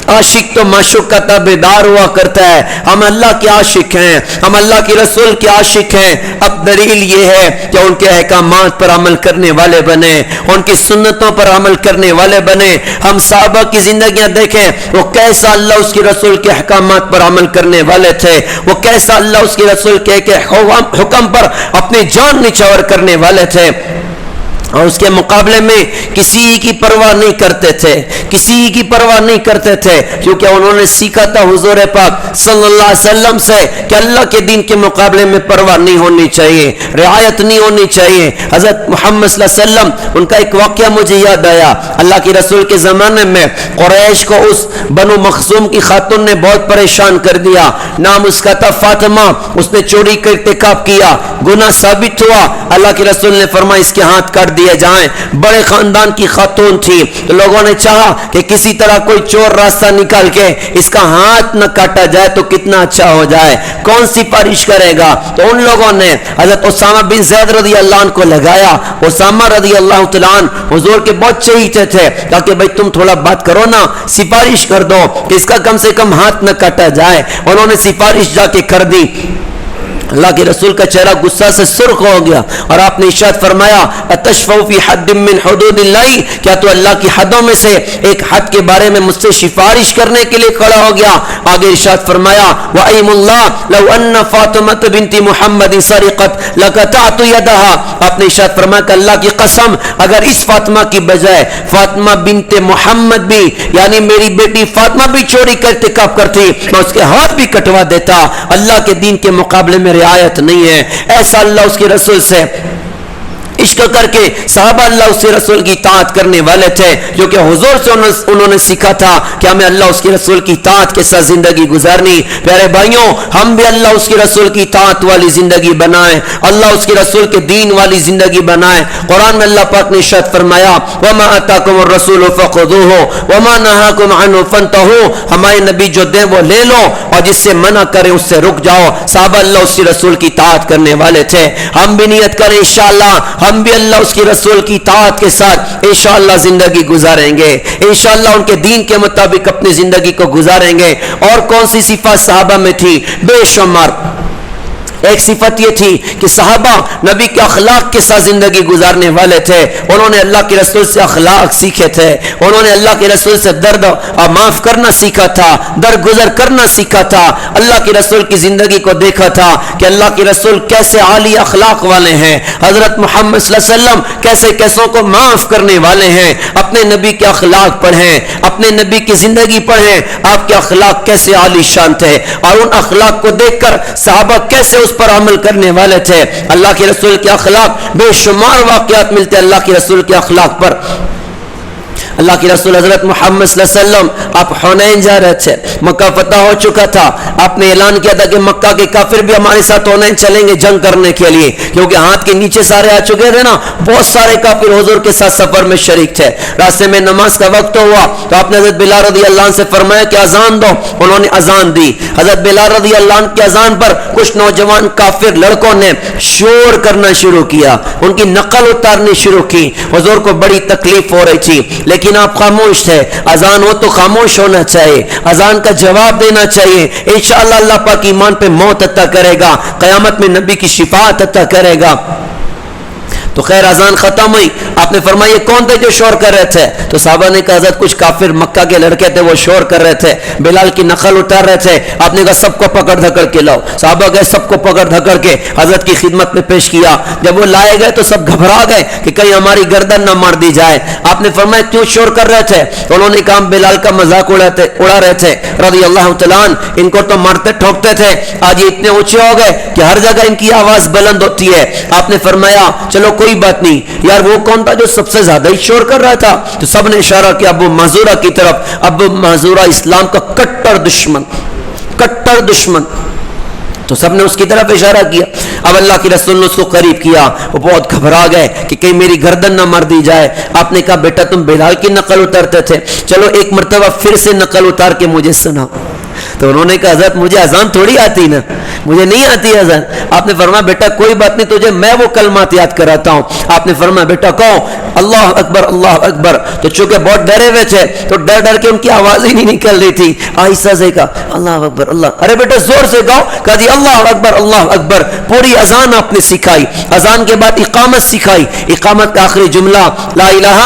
عاشق تو معشوق کا تابعدار ہوا کرتا ہے. ہم اللہ کے عاشق ہیں، ہم اللہ کے رسول کے عاشق ہیں. اب دلیل یہ ہے کہ ان کے احکامات پر عمل کرنے والے بنے، ان کی سنتوں پر عمل کرنے والے بنے. ہم صحابہ کی زندگیاں دیکھیں، وہ کیسا اللہ اس کے رسول کے احکامات پر عمل کرنے والے تھے، وہ کیسا اللہ اس کے رسول کے حکم پر اپنی جان نچھاور کرنے والے تھے. اور اس کے مقابلے میں کسی کی پرواہ نہیں کرتے تھے، کسی کی پرواہ نہیں کرتے تھے، کیونکہ انہوں نے سیکھا تھا حضور پاک صلی اللہ علیہ وسلم سے کہ اللہ کے دین کے مقابلے میں پرواہ نہیں ہونی چاہیے، رعایت نہیں ہونی چاہیے. حضرت محمد صلی اللہ علیہ وسلم ان کا ایک واقعہ مجھے یاد آیا. اللہ کے رسول کے زمانے میں قریش کو اس بنو مخزوم کی خاتون نے بہت پریشان کر دیا. نام اس کا تھا فاطمہ. اس نے چوری کا ارتکاب کیا، گناہ ثابت ہوا. اللہ کے رسول نے فرمایا اس کے ہاتھ کاٹ دیے جائیں. بڑے خاندان کی خاتون تھی, تو لوگوں نے چاہا کہ کسی طرح کوئی چور راستہ نکال کے اس کا ہاتھ نہ کاٹا جائے تو کتنا اچھا ہو جائے, کون سفارش کرے گا؟ تو ان لوگوں نے حضرت اسامہ بن زید رضی اللہ عنہ کو لگایا. اسامہ رضی اللہ تعالیٰ عنہ حضور کے بہت چہیتے تھے, تاکہ بھائی تم تھوڑا بات کرو نا, سفارش کر دو کہ اس کا کم سے کم ہاتھ نہ کاٹا جائے. انہوں نے سفارش جا کے کر دی. اللہ کے رسول کا چہرہ غصہ سے سرخ ہو گیا اور آپ نے ارشاد فرمایا اتشفع فی حد من حدود اللہ, کیا تو اللہ کی حدوں میں سے ایک حد کے بارے میں مجھ سے سفارش کرنے کے لیے کھڑا ہو گیا؟ آگے ارشاد فرمایا وَأَيْمُ اللَّهِ لَوْ أَنَّ فَاطِمَةَ بِنْتِ مُحَمَّدٍ سَرِقَتْ لَقَطَعْتُ يَدَهَا. آپ نے ارشاد فرمایا کہ اللہ کی قسم, اگر اس فاطمہ کی بجائے فاطمہ بنت محمد بھی یعنی میری بیٹی فاطمہ بھی چوری کا ارتکاب کرتی, میں اس کے ہاتھ بھی کٹوا دیتا. اللہ کے دین کے مقابلے میں رعایت نہیں ہے. ایسا اللہ اس کے رسول سے عشق کر کے صحابہ اللہ اس کے رسول کی اطاعت کرنے والے تھے, جو کہ حضور سے انہوں نے سیکھا تھا کہ ہمیں اللہ اس کے رسول کی اطاعت کے ساتھ زندگی گزارنی. پیارے بھائیوں, ہم بھی اللہ اس کے رسول کی اطاعت والی زندگی بنائیں, اللہ اس کے رسول کے دین والی زندگی بنائیں. قرآن میں اللہ پاک نے ارشاد فرمایا وَمَا آتَاكُمُ الرَّسُولُ فَخُذُوهُ وَمَا نَهَاكُمْ عَنْهُ فَانْتَهُوا. ہمارے نبی جو دیں وہ لے لو اور جس سے منع کریں اس سے رک جاؤ. صحابہ اللہ اس کے رسول کی اطاعت کرنے والے تھے. ہم بھی نیت کریں انشاءاللہ ہم بھی اللہ اس کی رسول کی اطاعت کے ساتھ انشاءاللہ زندگی گزاریں گے, انشاءاللہ ان کے دین کے مطابق اپنی زندگی کو گزاریں گے. اور کون سی صفات صحابہ میں تھی؟ بے شمار. ایک صفت یہ تھی کہ صحابہ نبی کے اخلاق کے ساتھ زندگی گزارنے والے تھے. انہوں نے اللہ کے رسول سے اخلاق سیکھے تھے, انہوں نے اللہ کے رسول سے درد معاف کرنا سیکھا تھا, درگزر کرنا سیکھا تھا. اللہ کے رسول کی زندگی کو دیکھا تھا کہ اللہ کے رسول کیسے عالی اخلاق والے ہیں, حضرت محمد صلی اللہ علیہ وسلم کیسے کیسوں کو معاف کرنے والے ہیں. اپنے نبی کے اخلاق پڑھیں, اپنے نبی کی زندگی پڑھیں, آپ کے اخلاق کیسے عالی شان تھے, اور ان اخلاق کو دیکھ کر صحابہ کیسے اس پر عمل کرنے والے تھے. اللہ کے رسول کے اخلاق, بے شمار واقعات ملتے اللہ کے رسول کے اخلاق پر. اللہ کے رسول حضرت محمد صلی اللہ علیہ وسلم آپ حنین جا رہے تھے, مکہ فتح ہو چکا تھا. آپ نے اعلان کیا تھا کہ مکہ کے کافر بھی ہمارے ساتھ حنین چلیں گے جنگ کرنے کے لیے, کیونکہ ہاتھ کے نیچے سارے آ چکے تھے نا. بہت سارے کافر حضور کے ساتھ سفر میں شریک تھے. راستے میں نماز کا وقت ہوا تو آپ نے حضرت بلال رضی اللہ عنہ سے فرمایا کہ اذان دو. انہوں نے اذان دی. حضرت بلال رضی اللہ عنہ کی اذان پر کچھ نوجوان کافر لڑکوں نے شور کرنا شروع کیا, ان کی نقل اتارنی شروع کی. حضور کو بڑی تکلیف ہو رہی تھی, لیکن آپ خاموش تھے. اذان ہو تو خاموش ہونا چاہیے, اذان کا جواب دینا چاہیے. انشاءاللہ اللہ پاک ایمان پہ موت عطا کرے گا, قیامت میں نبی کی شفاعت عطا کرے گا. تو خیر اذان ختم ہوئی. آپ نے فرمایا یہ کون تھے جو شور کر رہے تھے؟ تو صحابہ نے کہا حضرت کچھ کافر مکہ کے لڑکے تھے, وہ شور کر رہے تھے, بلال کی نقل اتار رہے تھے. آپ نے کہا سب کو پکڑ دھکڑ کے لاؤ. صحابہ گئے, سب کو پکڑ دھکڑ کے حضرت کی خدمت میں پیش کیا. جب وہ لائے گئے تو سب گھبرا گئے کہ کہیں ہماری گردن نہ مار دی جائے. آپ نے فرمایا کیوں شور کر رہے تھے؟ انہوں نے کہا بلال کا مذاق اڑا رہے تھے رضی اللہ تعالیٰ عنہ, ان کو تو مارتے ٹھوکتے تھے, آج یہ اتنے اونچے ہو گئے کہ ہر جگہ ان کی آواز بلند ہوتی ہے. آپ نے فرمایا چلو کوئی بات نہیں, یار وہ کون تھا جو سب سے زیادہ ہی شور کر رہا تھا؟ تو سب نے اشارہ کیا ابو محذورہ کی طرف. ابو محذورہ اسلام کا کٹر دشمن, کٹر دشمن. تو سب نے اس کی طرف اشارہ کیا. اب اللہ کے رسول نے اس کو قریب کیا, وہ بہت گھبرا گئے کہ کہیں میری گردن نہ مار دی جائے. آپ نے کہا بیٹا تم بلال کی نقل اتارتے تھے, چلو ایک مرتبہ پھر سے نقل اتار کے مجھے سنا. تو انہوں نے کہا حضرت مجھے اذان تھوڑی آتی نا, مجھے نہیں آتی اذان. آپ نے فرمایا بیٹا کوئی بات نہیں, تجھے میں وہ کلمات یاد کراتا ہوں. آپ نے فرمایا بیٹا کہو اللہ اکبر اللہ اکبر. تو چونکہ بہت ڈرے ہوئے تھے تو ڈر ڈر کے ان کی آواز ہی نہیں نکل رہی تھی. آہستہ سے کہا اللہ اکبر اللہ. ارے بیٹا زور سے گاؤ. کہا جی اللہ اکبر اللہ اکبر. پوری اذان آپ نے سکھائی. اذان کے بعد اقامت سکھائی. اقامت کا آخری جملہ لا الہ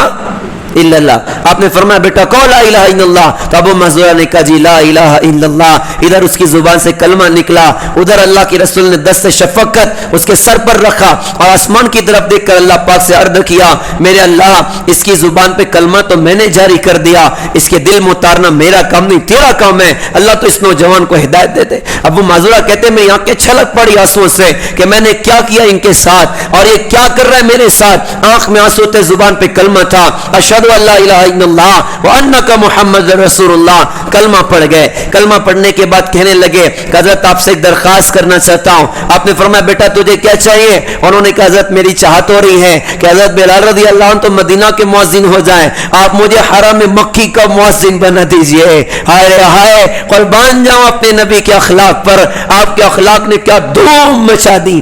الا اللہ. آپ نے فرمایا بیٹا کہو لا الہ الا اللہ. تو ابو محذورہ نے کہا جی لا الہ الا اللہ. ادھر اس کی زبان سے کلمہ نکلا, ادھر اللہ کے رسول نے دست شفقت اس کے سر پر رکھا اور آسمان کی طرف دیکھ کر اللہ پاک سے عرض کیا میرے اللہ اس کی زبان پہ کلمہ تو میں نے جاری کر دیا, اس کے دل میں اتارنا میرا کام نہیں تیرا کام ہے. اللہ تو اس نوجوان کو ہدایت دے دے. ابو محذورہ کہتے میں یہاں کے چھلک پڑی آنسو سے کہ میں نے کیا کیا ان کے ساتھ اور یہ کیا کر رہا ہے میرے ساتھ. آنکھ میں آنسو تھے, زبان پہ کلمہ تھا. اشہد اشہدو ان لا الہ الا اللہ وانک محمد رسول اللہ. کلمہ پڑھ گئے. کلمہ پڑھنے کے بعد کہنے لگے کہ حضرت آپ سے ایک درخواست کرنا چاہتا ہوں. آپ نے فرمایا بیٹا تجھے کیا چاہیے؟ انہوں نے کہا حضرت میری چاہت ہو رہی ہے کہ حضرت بلال رضی اللہ عنہ تو مدینہ کے مؤذن ہو جائیں, آپ مجھے حرم مکی کا مؤذن بنا دیجئے. ہائے ہائے, قربان جاؤں اپنے نبی کے اخلاق پر. آپ کے اخلاق نے کیا دھوم مچا دی,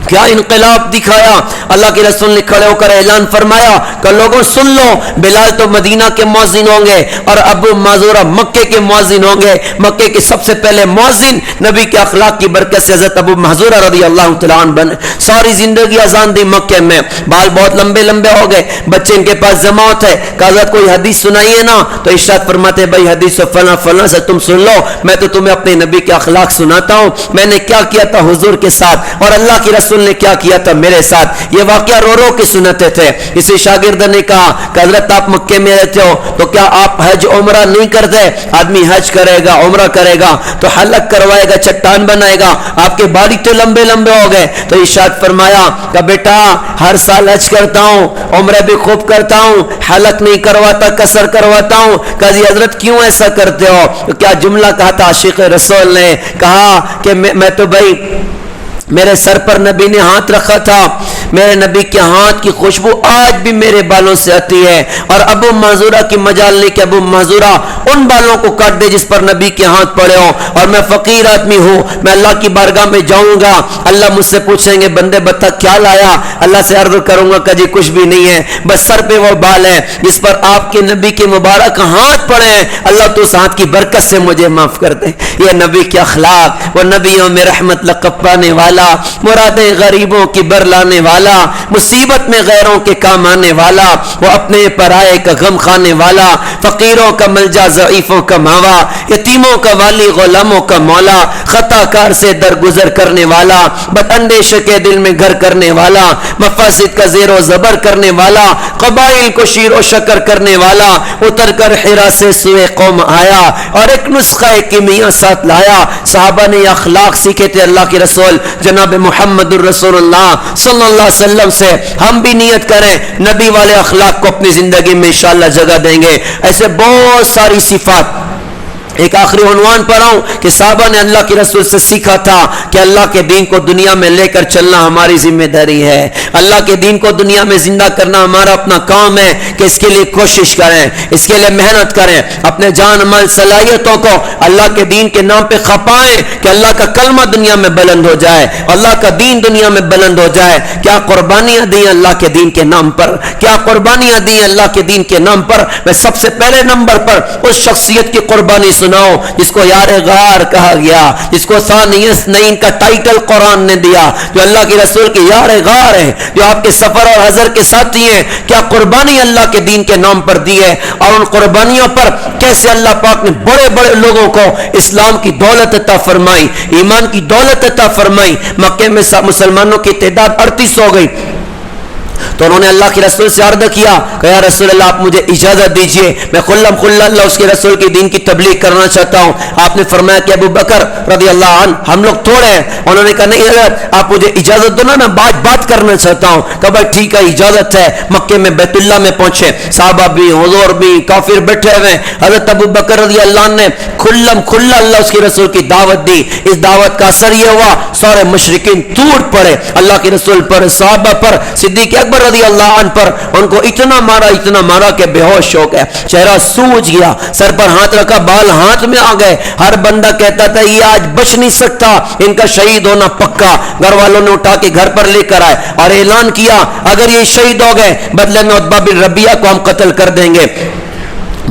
کیا انقلاب دکھایا. اللہ کے رسول نے کھڑے ہو کر اعلان فرمایا کہ لوگوں سن لو, بلال تو مدینہ کے مؤذن ہوں گے اور ابو معذورہ مکے کے مؤذن ہوں گے. مکے کے سب سے پہلے مؤذن نبی کے اخلاق کی برکت سے حضرت ابو معذورہ رضی اللہ تعالیٰ عنہ بنے. ساری زندگی اذان دی مکے میں, بال بہت لمبے لمبے ہو گئے, بچے ان کے پاس جماعت ہے. کہ حضرت کوئی حدیث سنائیے نا, تو ارشاد فرماتے بھائی حدیث فلاں فلاں سے تم سن لو, میں تو تمہیں اپنے نبی کے اخلاق سناتا ہوں. میں نے کیا کیا تھا حضور کے ساتھ اور اللہ کے رسول نے کیا کیا تھا میرے ساتھ. یہ واقعہ رو رو کے سناتے تھے. اسی شاگرد نے کہا کہ حضرت آپ مکے میں رہتے ہو تو کیا آپ حج عمرہ نہیں کرتے؟ آدمی حج کرے گا, عمرہ کرے گا تو حلق کروائے گا, چٹان بنائے گا. آپ کے بال تو لمبے لمبے ہو گئے. تو ارشاد فرمایا کہ بیٹا ہر سال حج کرتا ہوں, عمرہ بھی خوب کرتا ہوں, حلق نہیں کرواتا, قصر کرواتا ہوں. کہا جی حضرت کیوں ایسا کرتے ہو؟ تو کیا جملہ کہا تھا عاشق رسول نے, کہا کہ میں تو بھائی میرے سر پر نبی نے ہاتھ رکھا تھا, میرے نبی کے ہاتھ کی خوشبو آج بھی میرے بالوں سے آتی ہے. اور ابو معذورہ کی مجال نہیں کہ ابو معذورہ ان بالوں کو کاٹ دے جس پر نبی کے ہاتھ پڑے ہوں. اور میں فقیر آدمی ہوں, میں اللہ کی بارگاہ میں جاؤں گا, اللہ مجھ سے پوچھیں گے بندے بتا کیا لایا؟ اللہ سے عرض کروں گا کہ جی کچھ بھی نہیں ہے, بس سر پہ وہ بال ہے جس پر آپ کے نبی کے مبارک ہاتھ پڑے ہیں. اللہ تو اس ہاتھ کی برکت سے مجھے معاف کر دے. یہ نبی کے اخلاق, وہ نبیوں میں رحمت لقب پانے والا, مرادیں غریبوں کی برلانے والا, مصیبت میں غیروں کے کام آنے والا, وہ اپنے پرائے کا غم کھانے والا, فقیروں کا ملجا ضعیفوں کا ماوا, یتیموں کا والی غلاموں کا مولا, خطا کار سے درگزر کرنے والا, بد اندیش کے دل میں گھر کرنے والا, مفاسد کا زیر و زبر کرنے والا, قبائل کو شیر و شکر کرنے والا, اتر کر حرا سے سوئے قوم آیا اور ایک نسخہ کیمیا ساتھ لایا. صحابہ نے اخلاق سیکھے تھے اللہ کے رسول جناب محمد الرسول اللہ صلی اللہ علیہ وسلم سے. ہم بھی نیت کریں نبی والے اخلاق کو اپنی زندگی میں انشاءاللہ جگہ دیں گے. ایسے بہت ساری صفات. ایک آخری عنوان پر آؤں کہ صحابہ نے اللہ کے رسول سے سیکھا تھا کہ اللہ کے دین کو دنیا میں لے کر چلنا ہماری ذمہ داری ہے. اللہ کے دین کو دنیا میں زندہ کرنا ہمارا اپنا کام ہے کہ اس کے لیے کوشش کریں, اس کے لیے محنت کریں, اپنے جان مال صلاحیتوں کو اللہ کے دین کے نام پہ کھپائیں کہ اللہ کا کلمہ دنیا میں بلند ہو جائے, اللہ کا دین دنیا میں بلند ہو جائے. کیا قربانیاں دی اللہ کے دین کے نام پر, کیا قربانیاں دی اللہ کے دین کے نام پر. میں سب سے پہلے نمبر پر اس شخصیت کی قربانی سناؤ جس کو یار غار کہا گیا, جس کو ثانیس نین کا ٹائٹل قرآن نے دیا, جو اللہ کے رسول کے یار غار ہیں, جو آپ کے سفر اور حضر کے ساتھی ہیں. کیا قربانی اللہ کے دین کے نام پر دی ہے, اور ان قربانیوں پر کیسے اللہ پاک نے بڑے بڑے لوگوں کو اسلام کی دولت عطا فرمائی, ایمان کی دولت عطا فرمائی. مکے میں مسلمانوں کی تعداد 38 ہو گئی. تو انہوں نے اللہ کے رسول سے عرض کیا کہ یا رسول اللہ آپ مجھے اجازت دیجئے, میں خلم خلا اللہ اس کے رسول کی دین کی تبلیغ کرنا چاہتا ہوں. آپ نے فرمایا کہ ابو بکر رضی اللہ عنہ ہم لوگ تھوڑے ہیں. انہوں نے کہا نہیں حضرت آپ مجھے اجازت دو نا, میں بات کرنا چاہتا ہوں. کہ بھائی ٹھیک ہے اجازت ہے. مکے میں بیت اللہ میں پہنچے, صحابہ بھی حضور بھی کافر بیٹھے ہوئے. حضرت ابو بکر رضی اللہ عنہ نے خلم کھلا اللہ اس کے رسول کی دعوت دی. اس دعوت کا اثر یہ ہوا سارے مشرکین ٹوٹ پڑے اللہ کے رسول پر, صحابہ پر, صدیق اکبر رضی اللہ عنہ پر. ان کو اتنا مارا کہ بے ہوش ہو گئے, چہرہ سوج گیا, سر پر ہاتھ رکھا, بال ہاتھ میں آ گئے. ہر بندہ کہتا تھا یہ آج بچ نہیں سکتا, ان کا شہید ہونا پکا. گھر والوں نے اٹھا کے گھر پر لے کر آئے اور اعلان کیا اگر یہ شہید ہو گئے بدلے میں عتبہ بن ربیعہ کو ہم قتل کر دیں گے.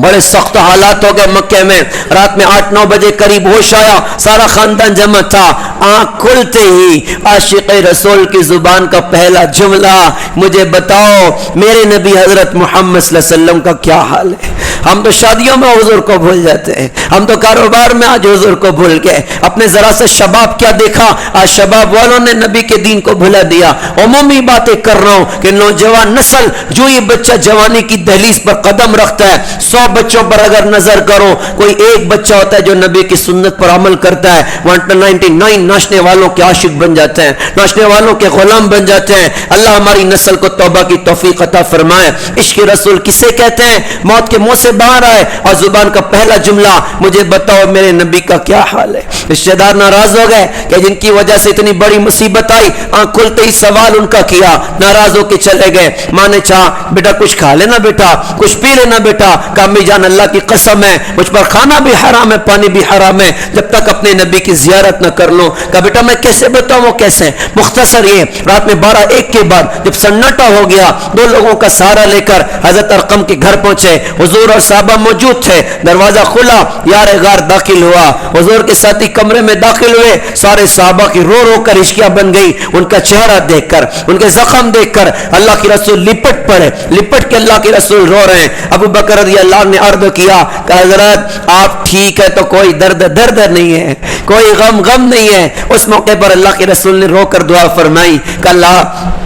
بڑے سخت حالات ہو گئے مکے میں. رات میں 8-9 بجے قریب ہوش آیا, سارا خاندان جمع تھا. آنکھ کھلتے ہی عاشق رسول کی زبان کا پہلا جملہ, مجھے بتاؤ میرے نبی حضرت محمد صلی اللہ علیہ وسلم کا کیا حال ہے. ہم تو شادیوں میں حضور کو بھول جاتے ہیں, ہم تو کاروبار میں آج حضور کو بھول گئے. اپنے ذرا سے شباب کیا دیکھا, آج شباب والوں نے نبی کے دین کو بھلا دیا. عمومی باتیں کر رہا ہوں کہ نوجوان نسل جو یہ بچہ جوانی کی دہلیز پر قدم رکھتا ہے, 100 بچوں پر اگر نظر کرو کوئی ایک بچہ ہوتا ہے جو نبی کی سنت پر عمل کرتا ہے, 199 ناچنے والوں کے عاشق بن جاتے ہیں, ناچنے والوں کے غلام بن جاتے ہیں. اللہ ہماری نسل کو توبہ کی توفیق عطا فرمائے. عشق رسول کسے کہتے ہیں؟ موت کے منہ سے باہر آئے اور زبان کا پہلا جملہ, مجھے بتاؤ میرے نبی کا کیا حال ہے. رشتہ دار ناراض ہو گئے کہ جن کی وجہ سے اتنی بڑی مصیبت آئی, آنکھ کھلتے ہی سوال ان کا کیا, ناراض ہو کے چلے گئے. ماں نے چاہا بیٹا کچھ کھا لینا, بیٹا کچھ پی لینا, بیٹا کہا امی جان اللہ کی قسم ہے مجھ پر کھانا بھی حرام ہے پانی بھی حرام ہے جب تک اپنے نبی کی زیارت نہ کر لوں. کہا بیٹا میں کیسے بتاؤں وہ کیسے. مختصر یہ, رات میں 12-1 کے بعد جب سناٹا ہو گیا, 2 لوگوں کا سہارا لے کر حضرت ارقم کے گھر پہنچے. حضور اور صحابہ موجود تھے, دروازہ کھلا, یار غار داخل ہوا. حضور کے ساتھی کمرے میں داخل ہوئے, سارے صحابہ کی رو رو کر اشکیاں بن گئی. ان کا چہرہ دیکھ کر, ان کے زخم دیکھ کر اللہ کے رسول لپٹ پڑے, لپٹ کے اللہ کے رسول رو رہے ہیں. ابو بکر رضی اللہ عنہ نے عرض کیا کہ حضرت آپ ٹھیک ہے تو کوئی درد نہیں ہے, کوئی غم نہیں ہے. اس موقع پر اللہ کے رسول نے رو کر دعا فرمائی کہ اللہ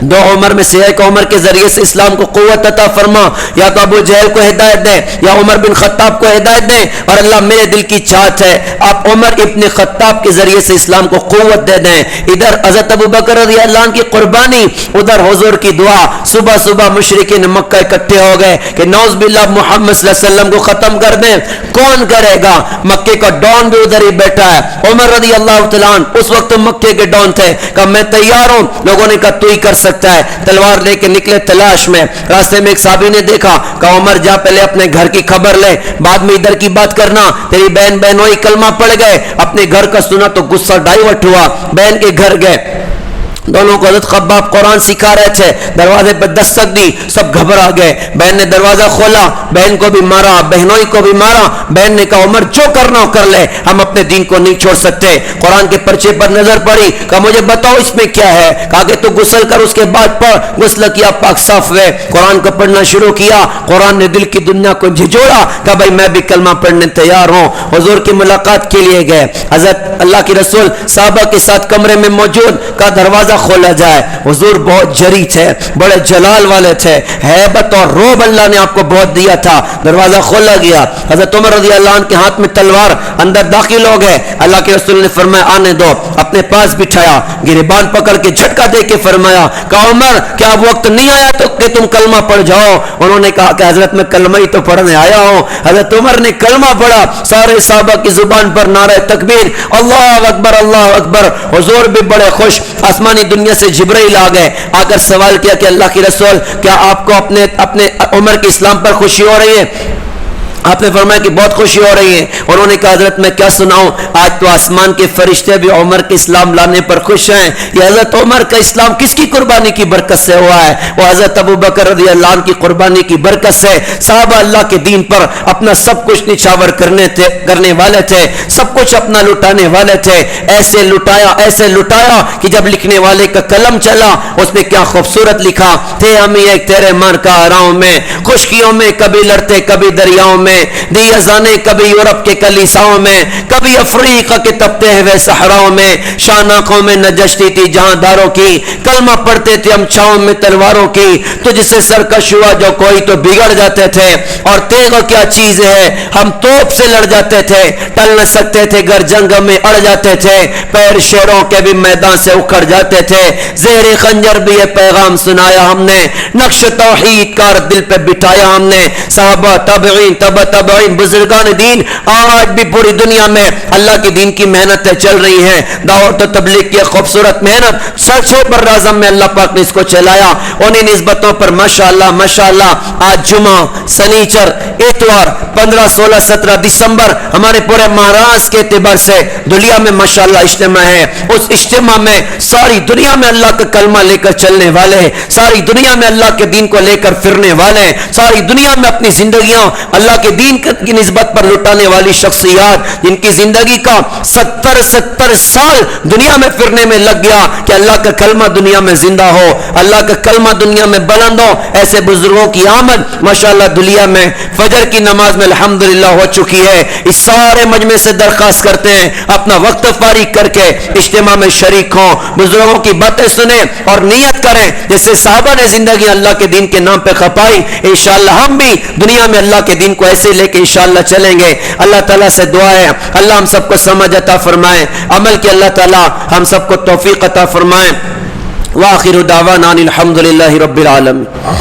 2 عمر میں سے ایک عمر کے ذریعے سے اسلام کو قوت عطا فرما, یا تو ابو جہل کو ہدایت دے یا عمر بن خطاب کو ہدایت دے. اور اللہ میرے دل کی چاہت ہے آپ عمر ابن خطاب کے ذریعے سے اسلام کو قوت دے دیں. ادھر حضرت ابو بکر رضی اللہ عنہ کی قربانی, ادھر حضور کی دعا. صبح صبح مشرکین مکہ اکٹھے ہو گئے کہ نعوذ باللہ محمد صلی اللہ علیہ وسلم کو ختم کر دیں. کون کرے گا؟ مکے کا ڈان بھی ادھر ہی بیٹھا ہے. عمر رضی اللہ تعالیٰ عنہ اس وقت مکے کے ڈان تھے. کہا میں تیار ہوں. لوگوں نے کہا تو ہی کر سکتا ہے. تلوار لے کے نکلے تلاش میں. راستے میں ایک صحابی نے دیکھا, کہا عمر جا پہلے اپنے گھر کی خبر لے, بعد میں ادھر کی بات کرنا. تیری بہن بہنوئی کلمہ پڑھ گئے, اپنے گھر کا سنا تو غصہ ڈائیورٹ ہوا, بہن کے گھر گئے. دونوں کو حضرت خباب قرآن سکھا رہے تھے. دروازے پر دستک دی, سب گھبرا گئے. بہن نے دروازہ کھولا, بہن کو بھی مارا, بہنوئی کو بھی مارا. بہن نے کہا عمر جو کرنا ہو کر لے, ہم اپنے دین کو نہیں چھوڑ سکتے. قرآن کے پرچے پر نظر پڑی, کہا مجھے بتاؤ اس میں کیا ہے. کہا کہ تو غسل کر اس کے بعد پڑھ. غسل کیا, پاک صاف ہوئے, قرآن کو پڑھنا شروع کیا. قرآن نے دل کی دنیا کو جھجوڑا. کہا بھائی میں بھی کلمہ پڑھنے تیار ہوں. حضور کی ملاقات کے لیے گئے. حضرت اللہ کے رسول صحابہ کے ساتھ کمرے میں موجود. کہا دروازہ کھولا جائے. حضور بہت جری تھے, بڑے جلال والے تھے, ہیبت اور روب اللہ نے آپ کو بہت دیا تھا. دروازہ کھولا گیا. حضرت عمر رضی اللہ عنہ کے ہاتھ میں تلوار, اندر داخل ہو گئے. اللہ کے رسول نے فرمایا آنے دو. اپنے پاس بٹھایا, گریبان پکڑ کے جھٹکا دے کے فرمایا کہا عمر کیا اب وقت نہیں آیا تو کہ تم کلمہ پڑھ جاؤ. انہوں نے کہا کہ حضرت میں کلمہ ہی تو پڑھنے آیا ہوں. حضرت عمر نے کلمہ پڑھا. سارے صحابہ کی زبان پر نعرہ تکبیر, اللہ اکبر اللہ اکبر. حضور بھی بڑے خوش. آسمانی دنیا سے جبرائیل آ گئے, آ کر سوال کیا کہ اللہ کے رسول کیا آپ کو اپنے عمر کے اسلام پر خوشی ہو رہی ہے؟ آپ نے فرمایا کہ بہت خوشی ہو رہی ہے. انہوں نے کہا حضرت میں کیا سناؤں, آج تو آسمان کے فرشتے بھی عمر کے اسلام لانے پر خوش ہیں. یہ حضرت عمر کا اسلام کس کی قربانی کی برکت سے ہوا ہے؟ وہ حضرت ابو بکر رضی اللہ عنہ کی قربانی کی برکت سے. صحابہ اللہ کے دین پر اپنا سب کچھ نچھاور کرنے والے تھے, سب کچھ اپنا لٹانے والے تھے. ایسے لٹایا کہ جب لکھنے والے کا قلم چلا اس میں کیا خوبصورت لکھا, تھے ہم ایک تیرے مر کا راہوں میں, خشکیوں میں کبھی لڑتے کبھی دریاؤں میں, دی ازانے کبھی یورپ کے کلیساؤں میں, کبھی افریقہ کے تپتے ہوئے صحراؤں میں. شان آنکھوں میں نجشتی تھی جہاں داروں کی, کلمہ پڑھتے تھے ہم چھاؤں میں تلواروں کی. تجھ سے سرکش ہوا جو کوئی تو بگڑ جاتے تھے, اور تیغ کیا چیز ہے ہم توپ سے لڑ جاتے تھے. ٹل نہ سکتے تھے گر جنگ میں اڑ جاتے تھے, پیر شیروں کے بھی میدان سے اکھڑ جاتے تھے. زیر خنجر بھی یہ پیغام سنایا ہم نے, نقش توحید کار دل پہ بٹھایا ہم نے. صحابہ تابعین تابعین بزرگان دین آج بھی پوری دنیا میں اللہ کے دین کی محنتیں چل رہی ہیں. دعوت و تبلیغ کی خوبصورت محنت سرچوں پر اعظم میں اللہ پاک نے اس کو چلایا. انہیں نسبتوں پر ماشاءاللہ ماشاءاللہ آج جمعہ, سنیچر, اتوار, 15, 16, 17 دسمبر ہمارے پورے مہاراشٹر کے اعتبار سے دنیا میں ماشاءاللہ اجتماع ہے. اس اجتماع میں ساری دنیا میں اللہ کا کلمہ لے کر چلنے والے ہیں, ساری دنیا میں اللہ کے دین کو لے کر پھرنے والے ہیں, ساری دنیا میں اپنی زندگیاں اللہ کے دین کی نسبت پر لٹانے والی شخصیات جن کی زندگی کا 70 سال دنیا میں پھرنے میں لگ گیا کہ اللہ کا کلمہ دنیا میں زندہ ہو، اللہ کا کلمہ دنیا میں بلند ہو، ایسے بزرگوں کی آمد ماشاءاللہ دنیا میں فجر کی نماز میں الحمدللہ ہو چکی ہے۔ اس سارے مجمع سے درخواست کرتے ہیں اپنا وقت فارغ کر کے اجتماع میں شریک ہوں، بزرگوں کی باتیں سنیں اور نیت کریں جیسے صحابہ نے زندگی اللہ کے دین کے نام پہ کھپائی، انشاءاللہ ہم بھی دنیا میں اللہ کے دین کو ایسے لے کے انشاءاللہ چلیں گے۔ اللہ تعالیٰ سے دعا ہے اللہ ہم سب کو سمجھ عطا فرمائے، عمل کی اللہ تعالیٰ ہم سب کو توفیق عطا فرمائے۔ وآخر دعوانا الحمدللہ رب العالمین۔